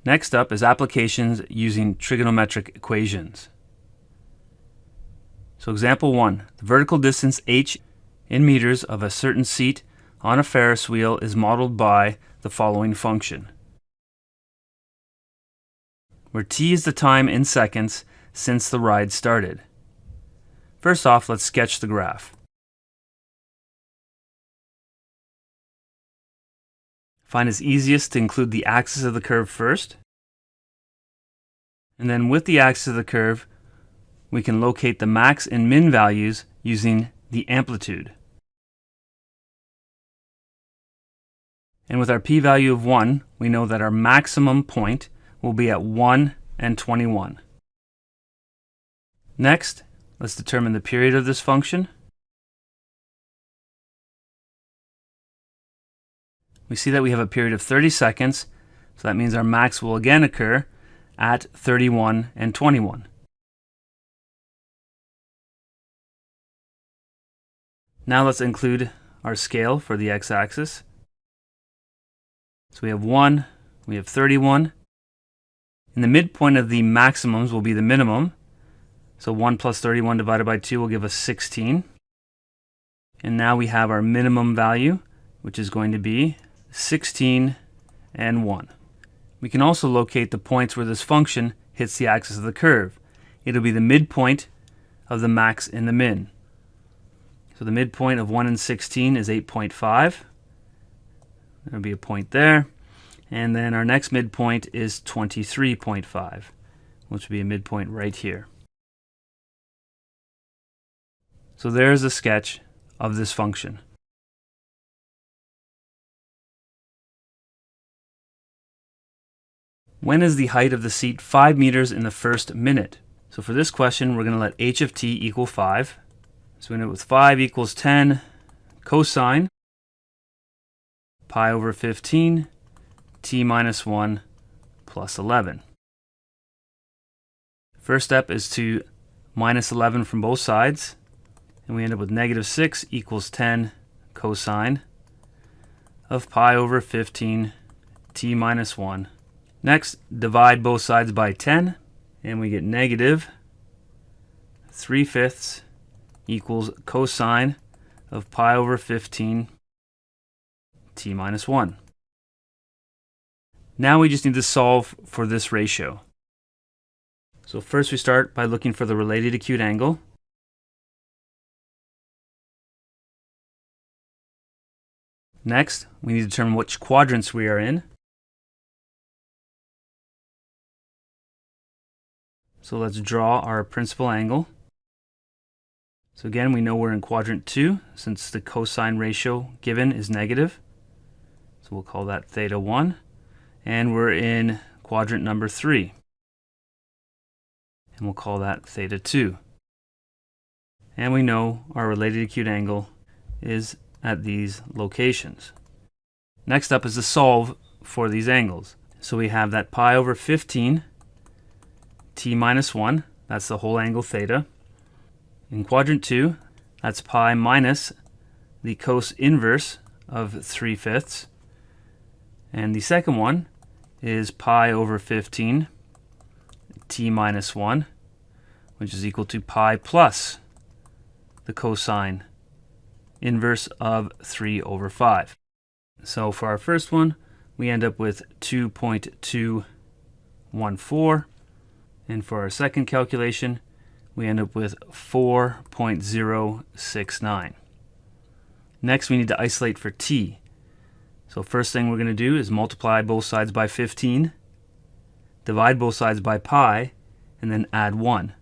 Next up is applications using trigonometric equations. So example 1, the vertical distance h in meters of a certain seat on a Ferris wheel is modeled by the following function, where t is the time in seconds since the ride started. First off, let's sketch the graph. Find it's easiest to include the axis of the curve first, and then with the axis of the curve, we can locate the max and min values using the amplitude. And with our p-value of 1, we know that our maximum point will be at 1 and 21. Next, let's determine the period of this function. We see that we have a period of 30 seconds, so that means our max will again occur at 31 and 21. Now let's include our scale for the x-axis. So we have 1, we have 31, and the midpoint of the maximums will be the minimum. So 1 plus 31 divided by 2 will give us 16. And now we have our minimum value, which is going to be 16 and 1. We can also locate the points where this function hits the axis of the curve. It'll be the midpoint of the max and the min. So the midpoint of 1 and 16 is 8.5. There'll be a point there. And then our next midpoint is 23.5, which will be a midpoint right here. So there's a sketch of this function. When is the height of the seat 5 meters in the first minute? So for this question, we're going to let h of t equal 5. So we know with 5 equals 10 cosine pi over 15 t minus 1 plus 11. First step is to minus 11 from both sides, and we end up with negative 6 equals 10 cosine of pi over 15 t minus 1. Next, divide both sides by 10, and we get negative 3/5 equals cosine of pi over 15 t minus 1. Now we just need to solve for this ratio. So first we start by looking for the related acute angle. Next, we need to determine which quadrants we are in. So let's draw our principal angle. So again, we know we're in quadrant 2 since the cosine ratio given is negative. So we'll call that theta 1. And we're in quadrant number 3. And we'll call that theta 2. And we know our related acute angle is at these locations. Next up is to solve for these angles. So we have that pi over 15 t minus 1, that's the whole angle theta. In quadrant 2, that's pi minus the cos inverse of 3/5. And the second one is pi over 15 t minus 1, which is equal to pi plus the cosine inverse of 3 over 5. So for our first one, we end up with 2.214. And for our second calculation, we end up with 4.069. Next, we need to isolate for t. So first thing we're going to do is multiply both sides by 15, divide both sides by pi, and then add 1.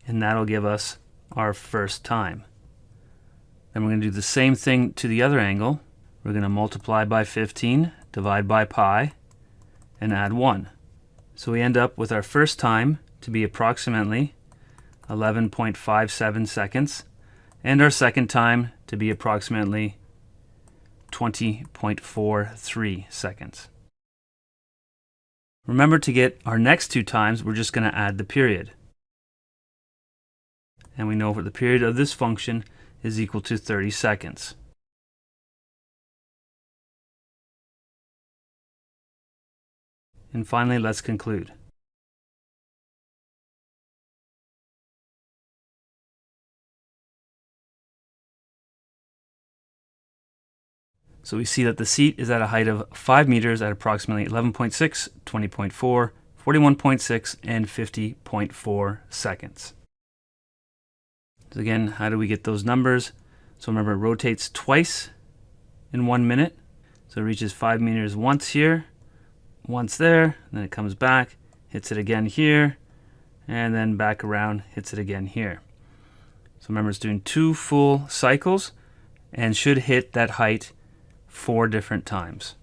And that'll give us our first time. Then we're going to do the same thing to the other angle. We're going to multiply by 15, divide by pi, and add 1. So we end up with our first time to be approximately 11.57 seconds, and our second time to be approximately 20.43 seconds. Remember, to get our next two times, we're just going to add the period. And we know that the period of this function is equal to 30 seconds. And finally, let's conclude. So we see that the seat is at a height of 5 meters at approximately 11.6, 20.4, 41.6, and 50.4 seconds. So again, how do we get those numbers? So remember, it rotates twice in 1 minute. So it reaches 5 meters once here, once there, and then it comes back, hits it again here, and then back around, hits it again here. So remember, it's doing 2 full cycles and should hit that height 4 different times.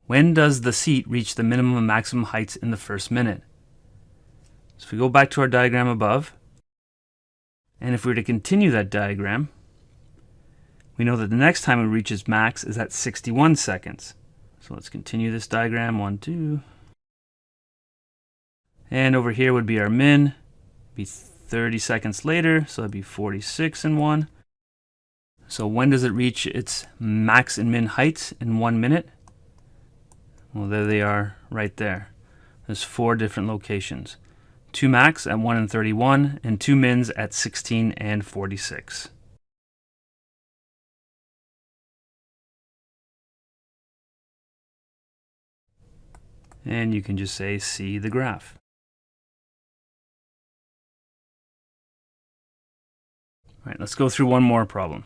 When does the seat reach the minimum and maximum heights in the first minute? So if we go back to our diagram above, and if we were to continue that diagram, we know that the next time it reaches max is at 61 seconds. So let's continue this diagram, 1, 2. And over here would be our min, be 30 seconds later, so that'd be 46 and 1. So when does it reach its max and min heights in 1 minute? Well, there they are right there. There's 4 different locations. 2 max at 1 and 31, and 2 mins at 16 and 46. And you can just say, see the graph. All right, let's go through one more problem.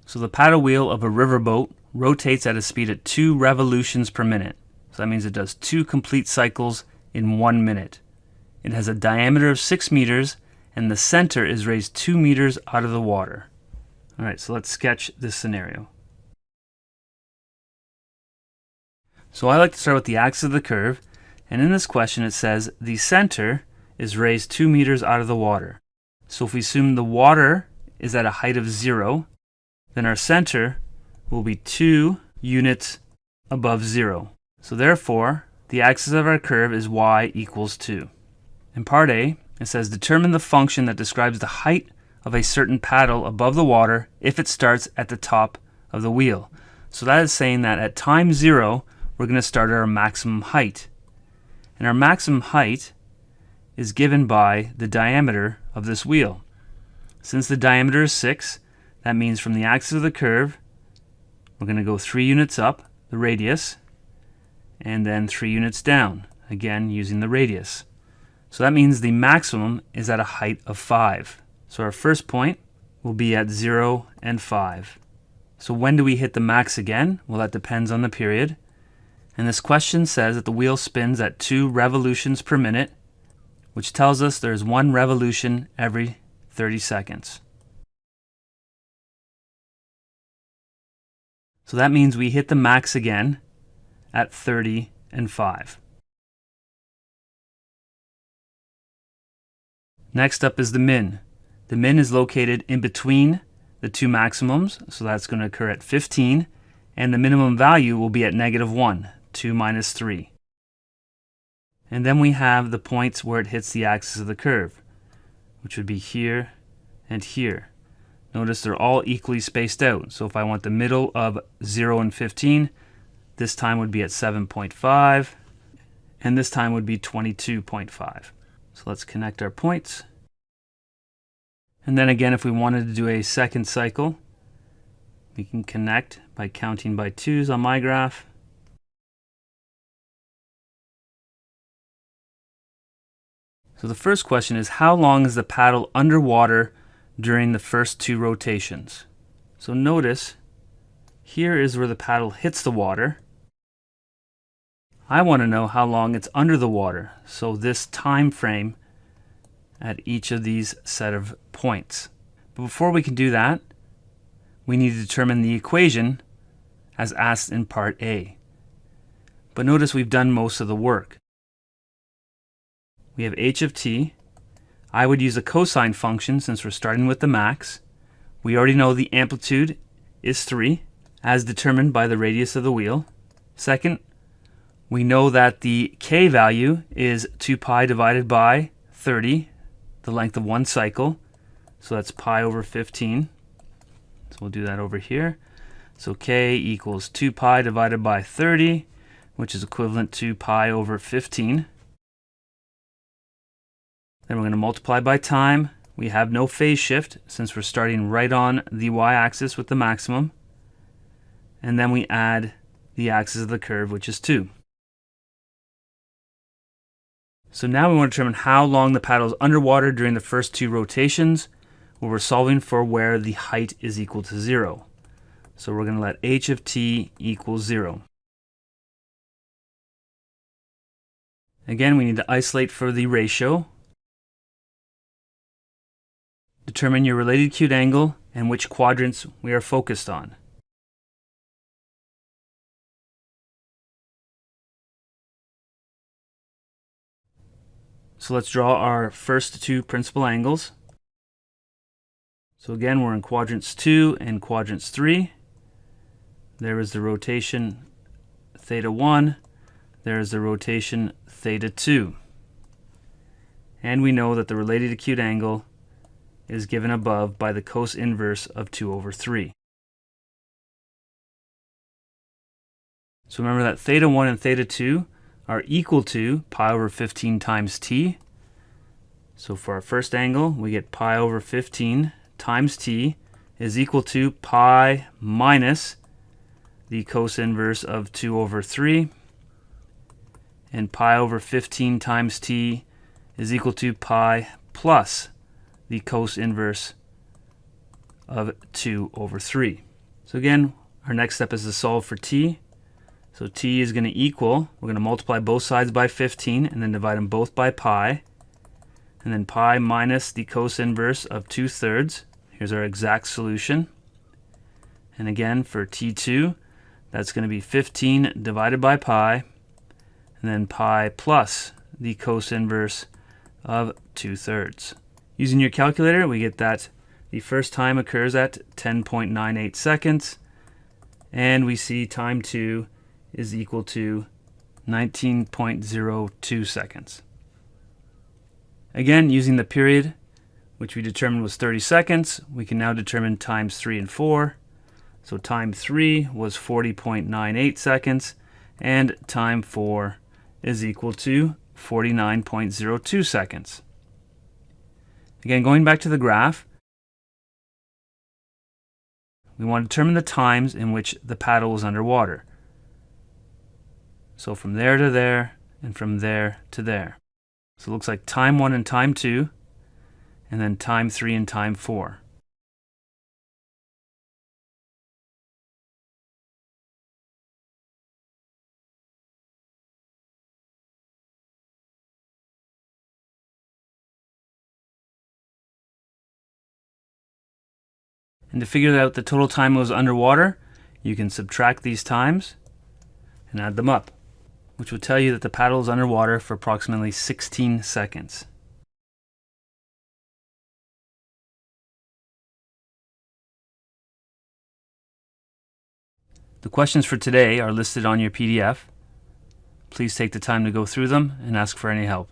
So the paddle wheel of a riverboat rotates at a speed of 2 revolutions per minute. So that means it does 2 complete cycles in 1 minute. It has a diameter of 6 meters, and the center is raised 2 meters out of the water. All right, so let's sketch this scenario. So I like to start with the axis of the curve, and in this question it says the center is raised 2 meters out of the water. So if we assume the water is at a height of 0, then our center will be 2 units above 0. So therefore, the axis of our curve is y equals 2. In part A, it says determine the function that describes the height of a certain paddle above the water if it starts at the top of the wheel. So that is saying that at time 0, we're going to start at our maximum height. And our maximum height is given by the diameter of this wheel. Since the diameter is 6, that means from the axis of the curve, we're going to go 3 units up, the radius, and then 3 units down, again using the radius. So that means the maximum is at a height of 5. So our first point will be at 0 and 5. So when do we hit the max again? Well, that depends on the period. And this question says that the wheel spins at 2 revolutions per minute, which tells us there's 1 revolution every 30 seconds. So that means we hit the max again at 30 and 5. Next up is the min. The min is located in between the 2 maximums, so that's going to occur at 15, and the minimum value will be at -1, 2 minus 3. And then we have the points where it hits the axis of the curve, which would be here and here. Notice they're all equally spaced out. So if I want the middle of 0 and 15, this time would be at 7.5, and this time would be 22.5. So let's connect our points. And then again, if we wanted to do a second cycle, we can connect by counting by 2s on my graph. So the first question is, how long is the paddle underwater during the first 2 rotations? So notice, here is where the paddle hits the water. I want to know how long it's under the water, so this time frame at each of these set of points. But before we can do that, we need to determine the equation as asked in part A. But notice we've done most of the work. We have h of t. I would use a cosine function since we're starting with the max. We already know the amplitude is 3, as determined by the radius of the wheel. Second, we know that the k value is 2 pi divided by 30, the length of 1 cycle. So that's pi over 15. So we'll do that over here. So K equals 2 pi divided by 30, which is equivalent to pi over 15. Then we're going to multiply by time. We have no phase shift since we're starting right on the y-axis with the maximum. And then we add the axis of the curve, which is 2. So now we want to determine how long the paddle is underwater during the first 2 rotations, where we're solving for where the height is equal to 0. So we're going to let h of t equal 0. Again, we need to isolate for the ratio. Determine your related acute angle and which quadrants we are focused on. So let's draw our first 2 principal angles. So again, we're in quadrants 2 and quadrants 3. There is the rotation theta 1. There is the rotation theta 2. And we know that the related acute angle is given above by the cos inverse of 2 over 3. So remember that theta 1 and theta 2 are equal to pi over 15 times t. So for our first angle, we get pi over 15 times t is equal to pi minus the cos inverse of 2 over 3. And pi over 15 times t is equal to pi plus the cos inverse of 2 over 3. So again, our next step is to solve for t. So t is going to equal, we're going to multiply both sides by 15 and then divide them both by pi. And then pi minus the cos inverse of 2/3. Here's our exact solution. And again, for t2, that's going to be 15 divided by pi, and then pi plus the cos inverse of 2/3. Using your calculator, we get that the first time occurs at 10.98 seconds, and we see time 2 is equal to 19.02 seconds. Again, using the period, which we determined was 30 seconds, we can now determine times 3 and 4. So time 3 was 40.98 seconds, and time 4 is equal to 49.02 seconds. Again, going back to the graph, we want to determine the times in which the paddle was underwater. So from there to there, and from there to there. So it looks like time 1 and time 2, and then time 3 and time 4. And to figure out the total time it was underwater, you can subtract these times and add them up, which will tell you that the paddle is underwater for approximately 16 seconds. The questions for today are listed on your PDF. Please take the time to go through them and ask for any help.